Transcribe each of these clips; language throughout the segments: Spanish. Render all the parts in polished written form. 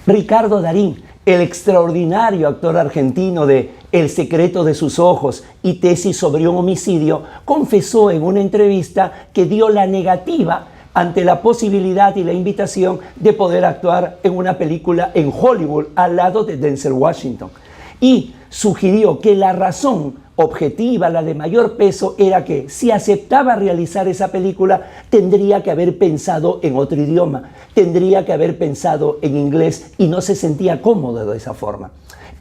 Ricardo Darín, el extraordinario actor argentino de El secreto de sus ojos y Tesis sobre un homicidio, confesó en una entrevista que dio la negativa ante la posibilidad y la invitación de poder actuar en una película en Hollywood al lado de Denzel Washington. Y sugirió que la razón objetiva, la de mayor peso, era que si aceptaba realizar esa película, tendría que haber pensado en otro idioma, tendría que haber pensado en inglés y no se sentía cómodo de esa forma.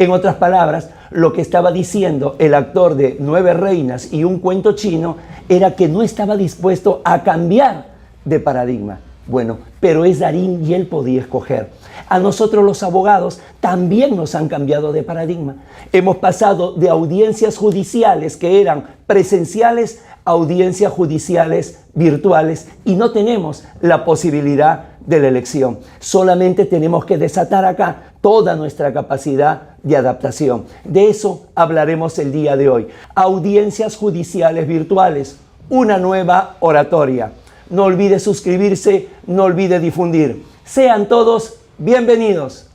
En otras palabras, lo que estaba diciendo el actor de 9 reinas y un cuento chino era que no estaba dispuesto a cambiar de paradigma. Bueno, pero es Darín y él podía escoger. A nosotros los abogados también nos han cambiado de paradigma. Hemos pasado de audiencias judiciales que eran presenciales a audiencias judiciales virtuales y no tenemos la posibilidad de la elección. Solamente tenemos que desatar acá toda nuestra capacidad de adaptación. De eso hablaremos el día de hoy. Audiencias judiciales virtuales, una nueva oratoria. No olvide suscribirse, no olvide difundir. Sean todos bienvenidos.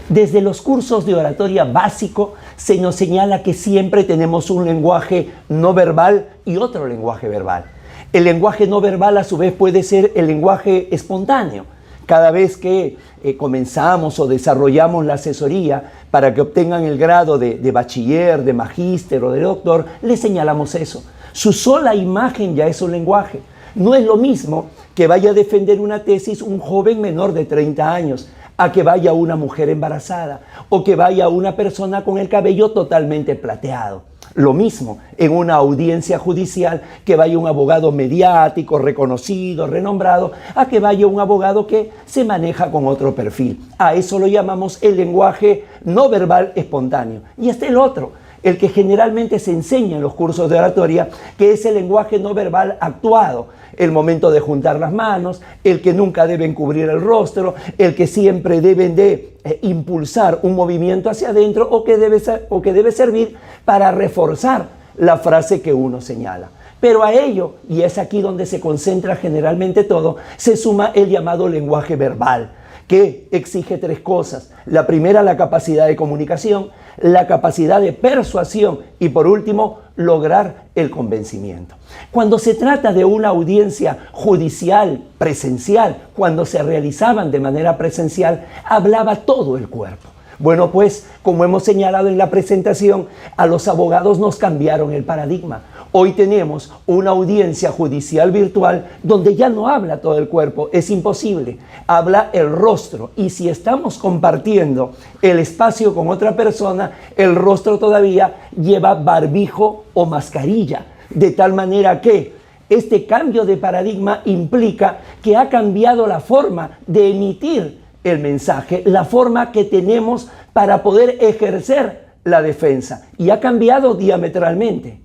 Desde los cursos de oratoria básico se nos señala que siempre tenemos un lenguaje no verbal y otro lenguaje verbal. El lenguaje no verbal a su vez puede ser el lenguaje espontáneo. Cada vez que comenzamos o desarrollamos la asesoría para que obtengan el grado de bachiller, de magíster o de doctor, les señalamos eso. Su sola imagen ya es un lenguaje. No es lo mismo que vaya a defender una tesis un joven menor de 30 años, a que vaya una mujer embarazada o que vaya una persona con el cabello totalmente plateado. Lo mismo en una audiencia judicial que vaya un abogado mediático, reconocido, renombrado, a que vaya un abogado que se maneja con otro perfil. A eso lo llamamos el lenguaje no verbal espontáneo. Y está el otro, el que generalmente se enseña en los cursos de oratoria, que es el lenguaje no verbal actuado. El momento de juntar las manos, el que nunca deben cubrir el rostro, el que siempre deben de impulsar un movimiento hacia adentro o que debe servir para reforzar la frase que uno señala. Pero a ello, y es aquí donde se concentra generalmente todo, se suma el llamado lenguaje verbal, que exige 3 cosas. La primera, la capacidad de comunicación, la capacidad de persuasión y por último, lograr el convencimiento. Cuando se trata de una audiencia judicial, presencial, cuando se realizaban de manera presencial, hablaba todo el cuerpo. Bueno, pues, como hemos señalado en la presentación, a los abogados nos cambiaron el paradigma. Hoy tenemos una audiencia judicial virtual donde ya no habla todo el cuerpo, es imposible. Habla el rostro y si estamos compartiendo el espacio con otra persona, el rostro todavía lleva barbijo o mascarilla. De tal manera que este cambio de paradigma implica que ha cambiado la forma de emitir el mensaje, la forma que tenemos para poder ejercer la defensa y ha cambiado diametralmente.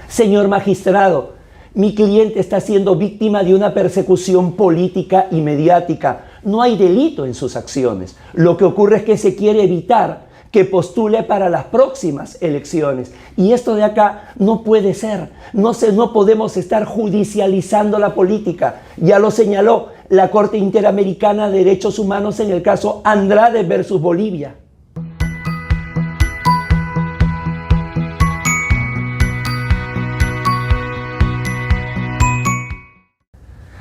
Señor magistrado, mi cliente está siendo víctima de una persecución política y mediática. No hay delito en sus acciones. Lo que ocurre es que se quiere evitar que postule para las próximas elecciones. Y esto de acá no puede ser. No podemos estar judicializando la política. Ya lo señaló la Corte Interamericana de Derechos Humanos en el caso Andrade versus Bolivia.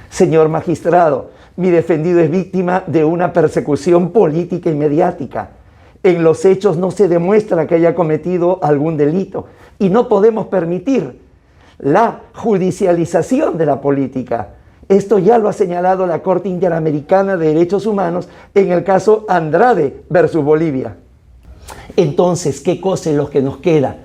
Señor magistrado, mi defendido es víctima de una persecución política y mediática. En los hechos no se demuestra que haya cometido algún delito y no podemos permitir la judicialización de la política. Esto ya lo ha señalado la Corte Interamericana de Derechos Humanos en el caso Andrade versus Bolivia. Entonces, ¿qué cosa es lo que nos queda?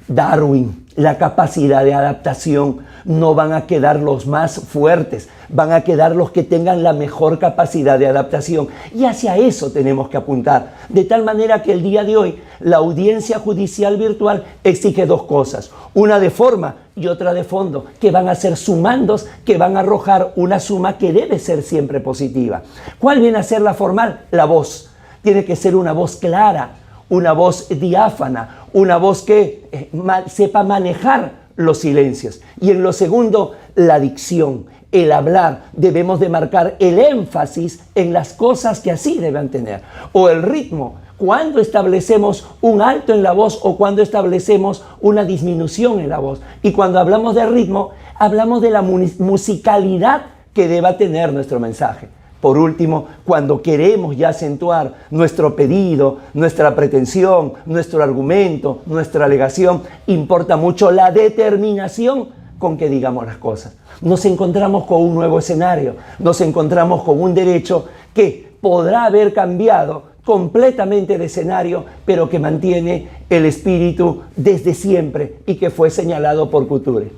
Darwin, la capacidad de adaptación. No van a quedar los más fuertes, van a quedar los que tengan la mejor capacidad de adaptación. Y hacia eso tenemos que apuntar. De tal manera que el día de hoy la audiencia judicial virtual exige 2 cosas. Una de forma y otra de fondo, que van a ser sumandos, que van a arrojar una suma que debe ser siempre positiva. ¿Cuál viene a ser la formal? La voz. Tiene que ser una voz clara, una voz diáfana, una voz que sepa manejar los silencios. Y en lo segundo, la dicción, el hablar. Debemos de marcar el énfasis en las cosas que así deben tener. O el ritmo. Cuando establecemos un alto en la voz o cuando establecemos una disminución en la voz. Y cuando hablamos de ritmo, hablamos de la musicalidad que deba tener nuestro mensaje. Por último, cuando queremos ya acentuar nuestro pedido, nuestra pretensión, nuestro argumento, nuestra alegación, importa mucho la determinación con que digamos las cosas. Nos encontramos con un nuevo escenario, nos encontramos con un derecho que podrá haber cambiado completamente de escenario, pero que mantiene el espíritu desde siempre y que fue señalado por Couture: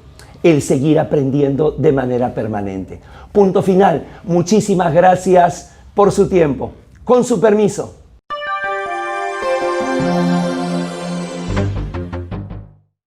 el seguir aprendiendo de manera permanente. Punto final. Muchísimas gracias por su tiempo. Con su permiso.